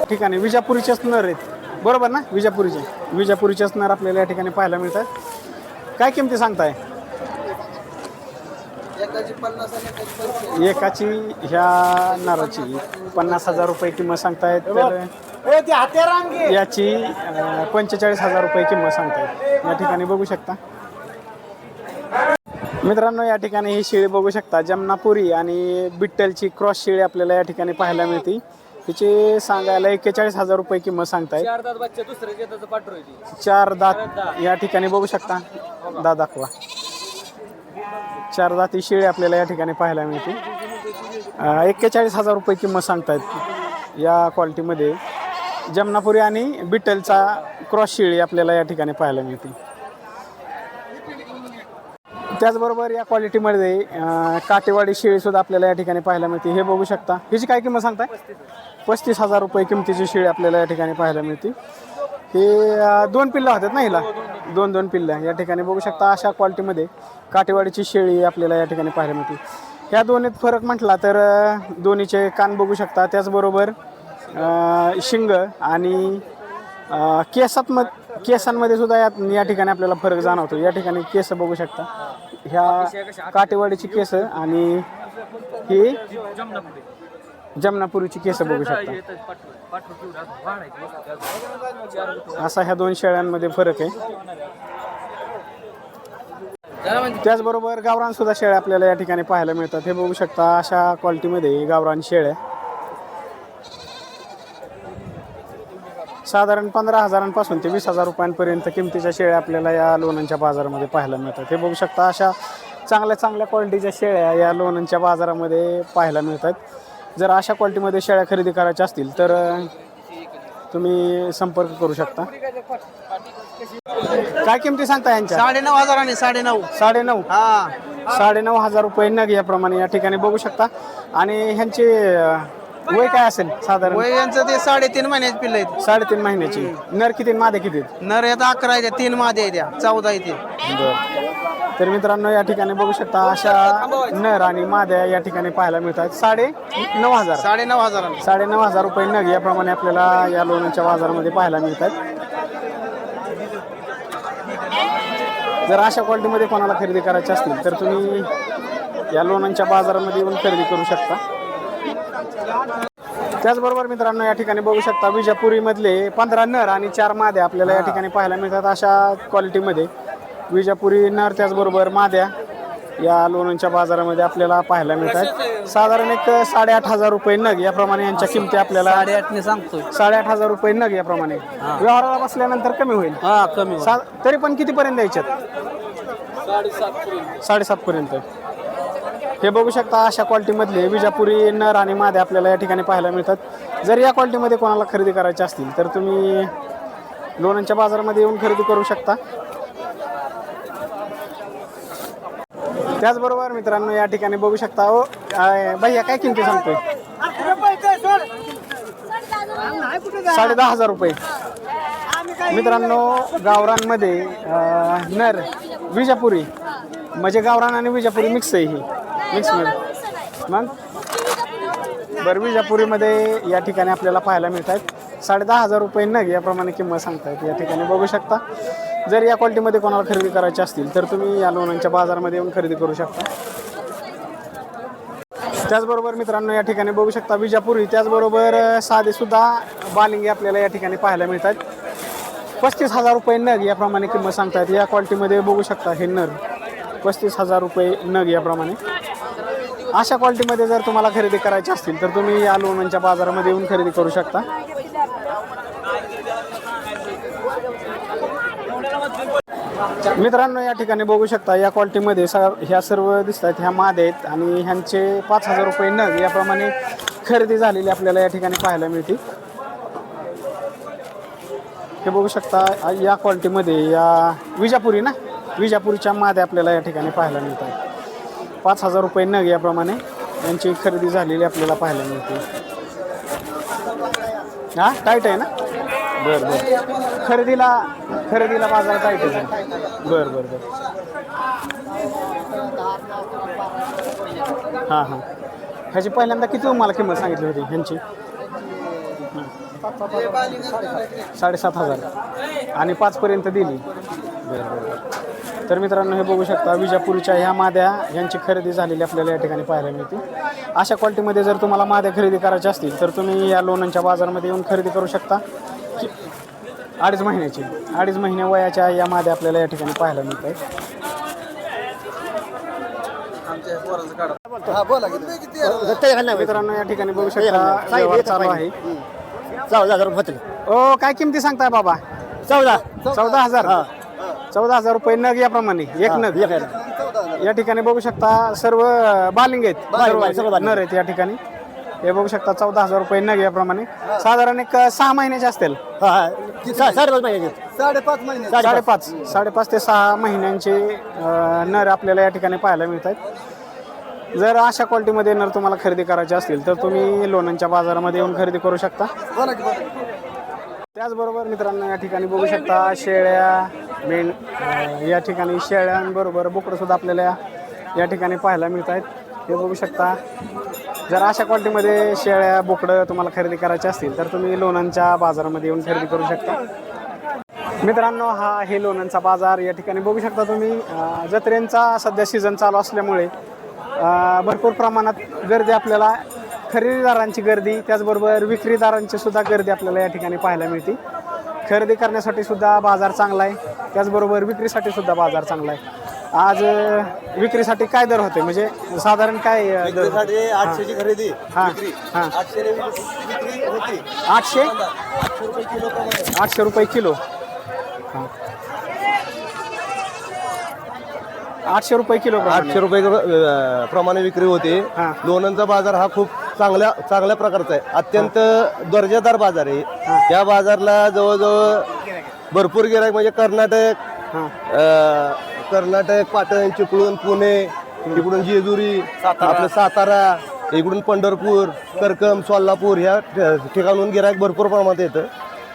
ठिकाणी विजापुरीचेच नर आहेत बरोबर ना? विजापुरीचेच नर आपल्याला या ठिकाणी पाहायला मिळतात. काय किमती सांगताय? एकाची ह्या नराची 50,000 रुपये किंमत सांगतायत. तर याची 45,000 रुपये किंमत सांगतायत. या ठिकाणी बघू शकता मित्रांनो, या ठिकाणी ही शेळी बघू शकता. जमनापुरी आणि बिट्टलची क्रॉस शेळी आपल्याला या ठिकाणी पाहायला मिळते. तिचे सांगायला 41,000 रुपये किंमत सांगताय. 4 दात या ठिकाणी बघू शकता. दात दाखवा. 4 दात ही शेळी आपल्याला या ठिकाणी पाहायला मिळते. 41,000 रुपये किंमत सांगतायत. या क्वालिटीमध्ये जमनापुरी आणि बिट्टलचा क्रॉस शेळी आपल्याला या ठिकाणी पाहायला मिळते. त्याचबरोबर या क्वालिटीमध्ये काटेवाडी शेळीसुद्धा आपल्याला या ठिकाणी पाहायला मिळते. हे बघू शकता. हिची काय किंमत सांगताय? 35,000 रुपये किमतीची शेळी आपल्याला या ठिकाणी पाहायला मिळते. हे 2 पिल्लं होतात ना हिला, 2 पिल्लं या ठिकाणी बघू शकता. अशा क्वालिटीमध्ये काटेवाडीची शेळी आपल्याला या ठिकाणी पाहायला मिळते. ह्या दोन्हीत फरक म्हटला तर दोन्हीचे कान बघू शकता. त्याचबरोबर शिंग आणि केसांमध्ये सुद्धा या ठिकाणी आपल्याला फरक जाणवतो. या ठिकाणी केस बघू शकता. ह्या काटेवाडीची केस आणि ही जमनापुरीची केस बघू शकता. असा ह्या 2 शेळ्यांमध्ये फरक आहे. त्याचबरोबर गावरान सुद्धा शेळ्या आपल्याला या ठिकाणी पाहायला मिळतात. हे बघू शकता. अशा क्वालिटीमध्ये गावरान शेळ्या साधारण 15,000पासून ते 20,000 रुपयांपर्यंत किमतीच्या शेळ्या आपल्याला या लोणंदच्या बाजारामध्ये पाहायला मिळतात. हे बघू शकता. अशा चांगल्या क्वालिटीच्या शेळ्या या लोणंदच्या बाजारामध्ये पाहायला मिळतात. जर अशा क्वालिटीमध्ये शेळ्या खरेदी करायच्या असतील तर तुम्ही संपर्क करू शकता. काय किमती सांगता यांच्या? 9,500 आणि 9,500. 9,500 रुपये नग याप्रमाणे या ठिकाणी बघू शकता. आणि ह्यांचे वय काय असेल साधारण? वय यांचं ते 3.5 महिन्याचे पिल्लं आहेत. 3.5 महिन्याची. नर किती मादे किती? नर येत 11 आहेत, 3 मादे आहेत, 14 आहेत. तर मित्रांनो, या ठिकाणी बघू शकता. अशा नर आणि माद्या या ठिकाणी पाहायला मिळतात. 9,500 9,500 रुपये नग याप्रमाणे आपल्याला या लोणंदच्या बाजारामध्ये पाहायला मिळतात. जर अशा क्वालिटीमध्ये कोणाला खरेदी करायची असतील तर तुम्ही या लोणंदच्या बाजारामध्ये येऊन खरेदी करू शकता. त्याचबरोबर मित्रांनो, या ठिकाणी बघू शकता. विजापुरीमधले 15 नर आणि 4 माद्या आपल्याला या ठिकाणी पाहायला मिळतात. अशा क्वालिटीमध्ये विजापुरी नर त्याचबरोबर माद्या या लोणंदच्या बाजारामध्ये आपल्याला पाहायला मिळतात. साधारण 8,500 रुपये नग याप्रमाणे यांच्या किमती आपल्याला 8,500 सांगतोय. 8,500 रुपये नग याप्रमाणे. व्यवहाराला बसल्यानंतर कमी होईल. कमी तरी पण कितीपर्यंत द्यायच्यात? 7,500 पर्यंत. हे बघू शकता. अशा क्वालिटीमधले विजापुरी नर आणि माद्या आपल्याला या ठिकाणी पाहायला मिळतात. जर या क्वालिटीमध्ये कोणाला खरेदी करायची असतील तर तुम्ही लोणंदच्या बाजारामध्ये येऊन खरेदी करू शकता. त्याचबरोबर मित्रांनो, या ठिकाणी बघू शकता. भैया काय किमती सांगतोय? 10,500 रुपये. मित्रांनो, गावरांमध्ये नर विजापुरी म्हणजे गावरान आणि विजापुरी मिक्स आहे. ही मिक्समध्ये मग बरं. विजापुरीमध्ये या ठिकाणी आपल्याला पाहायला मिळतात. 10,500 रुपये नग याप्रमाणे किंमत सांगतायत. या ठिकाणी बघू शकता. जर या क्वालिटीमध्ये कोणाला खरेदी करायची असतील तर तुम्ही या लोणंदच्या बाजारामध्ये येऊन खरेदी करू शकता. त्याचबरोबर मित्रांनो, या ठिकाणी बघू शकता विजापुरी त्याचबरोबर साधेसुद्धा बालिंगे आपल्याला या ठिकाणी पाहायला मिळतात. 35,000 रुपये नग याप्रमाणे किंमत सांगतायत. या क्वालिटीमध्ये बघू शकता. हे नर 35,000 रुपये नग याप्रमाणे. अशा क्वालिटीमध्ये जर तुम्हाला खरेदी करायची असतील तर तुम्ही या लोणंदच्या बाजारामध्ये येऊन खरेदी करू शकता. मित्रांनो, या ठिकाणी बघू शकता. या क्वालिटीमध्ये ह्या सर्व दिसतात. ह्या माद आहेत आणि ह्यांचे 5,000 रुपये नग याप्रमाणे खरेदी झालेली आपल्याला या ठिकाणी पाहायला मिळते. हे बघू शकता या क्वालिटीमध्ये या विजापुरी ना विजापुरीच्या माद्या आपल्याला या ठिकाणी पाहायला मिळतात 5,000 रुपये नग याप्रमाणे यांची खरेदी झालेली आपल्याला पाहायला मिळते. हा टाईट आहे ना बरं बरं खरेदीला बाजार टाईटच आहे. बरं बरं बरं हां हां ह्याची पहिल्यांदा किती तुम्हाला किंमत सांगितली होती ह्यांची 7,500 आणि 5पर्यंत दिली. बरं बरं तर मित्रांनो हे बघू शकता विजापूरच्या ह्या माद्या यांची खरेदी झालेली आपल्याला या ठिकाणी पाहायला मिळते. अशा क्वालिटीमध्ये जर तुम्हाला माद्या खरेदी करायच्या असतील तर तुम्ही या लोणंदच्या बाजारामध्ये येऊन खरेदी करू शकता. 2.5 महिने वयाच्या या माद्या आपल्याला या ठिकाणी पाहायला मिळतात. मित्रांनो या ठिकाणी बघू शकता व्यवहार चालू आहे. 14,000 रुपये. ओ काय किमती सांगताय बाबा 14,000 14,000 रुपये नग याप्रमाणे एक नग या ठिकाणी बघू शकता सर्व बालिंग आहेत सर्व नर आहेत या ठिकाणी. हे बघू शकता 14,000 रुपये नग याप्रमाणे साधारण एक 6 महिन्याचे असतील. 5.5 ते 6 महिन्यांचे नर आपल्याला या ठिकाणी पाहायला मिळतात. जर अशा क्वालिटीमध्ये नर तुम्हाला खरेदी करायचे असतील तर तुम्ही लोणंदच्या बाजारामध्ये येऊन खरेदी करू शकता. त्याचबरोबर मित्रांनो या ठिकाणी बघू शकता शेळ्या या ठिकाणी शेळ्यांबरोबर बोकडं सुद्धा आपल्याला या ठिकाणी पाहायला मिळत आहेत. हे बघू शकता जर अशा क्वालिटीमध्ये शेळ्या बोकडं तुम्हाला खरेदी करायचे असतील तर तुम्ही लोणंदच्या बाजारामध्ये येऊन खरेदी करू शकता. मित्रांनो हा आहे लोणंदचा बाजार. या ठिकाणी बघू शकता तुम्ही जत्रेंचा सध्या सीझन चालू असल्यामुळे भरपूर प्रमाणात गर्दी आपल्याला खरेदीदारांची गर्दी त्याचबरोबर विक्रीदारांची सुद्धा गर्दी आपल्याला या ठिकाणी पाहायला मिळते. खरेदी करण्यासाठी सुद्धा बाजार चांगला आहे त्याचबरोबर विक्रीसाठी सुद्धा बाजार चांगला आहे. आज विक्रीसाठी काय दर होते म्हणजे साधारण काय दर? 800ची खरेदी. हां हां 800 रुपये किलो. हां 800 रुपये किलो. 800 रुपये प्रमाणे विक्री होते. हां. लोणंदचा बाजार हा खूप चांगल्या प्रकारचा आहे. अत्यंत दर्जेदार बाजार आहे. या बाजारला जवळजवळ भरपूर गिराईक म्हणजे कर्नाटक पाटण चिपळूण पुणे इकडून जेजुरी आपलं सातारा इकडून पंढरपूर करकम सोलापूर ह्या ठिकाणून गिराईक भरपूर प्रमाणात येतं.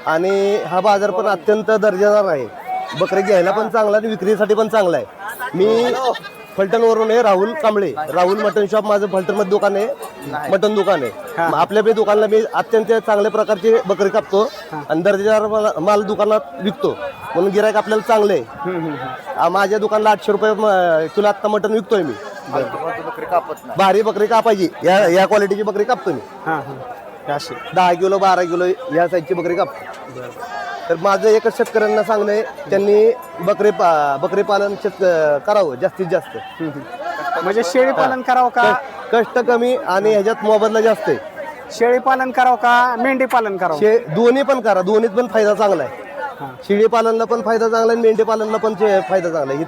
आणि हा बाजार पण अत्यंत दर्जेदार आहे. बकरे घ्यायला पण चांगला आणि विक्रीसाठी पण चांगला आहे. मी फलटणवरून आहे राहुल कांबळे. राहुल मटन शॉप माझं फलटणमध्ये दुकान आहे मटन दुकान आहे. आपल्या दुकानला मी अत्यंत चांगल्या प्रकारचे बकरी कापतो आणि दर्जेदार माल दुकानात विकतो म्हणून गिराईक आपल्याला चांगले आहे. माझ्या दुकानला 800 रुपये किलो आत्ता मटन विकतोय मी. भारी बकरी कापायची या क्वालिटीची बकरी कापतो मी. 10 किलो 12 किलो या साईजची बकरी कापतो. तर माझं एकच शेतकऱ्यांना सांगणं आहे त्यांनी बकरी पालन करावं जास्तीत जास्त. म्हणजे शेळी पालन करावं का कष्ट कमी आणि ह्याच्यात मोबदला जास्त आहे. शेळी पालन करावं का मेंढी पालन करावं? दोन्ही पण करा दोन्हीत पण फायदा चांगला आहे. शेळी पालनला पण फायदा चांगला आहे मेंढी पालनला पण फायदा चांगला आहे.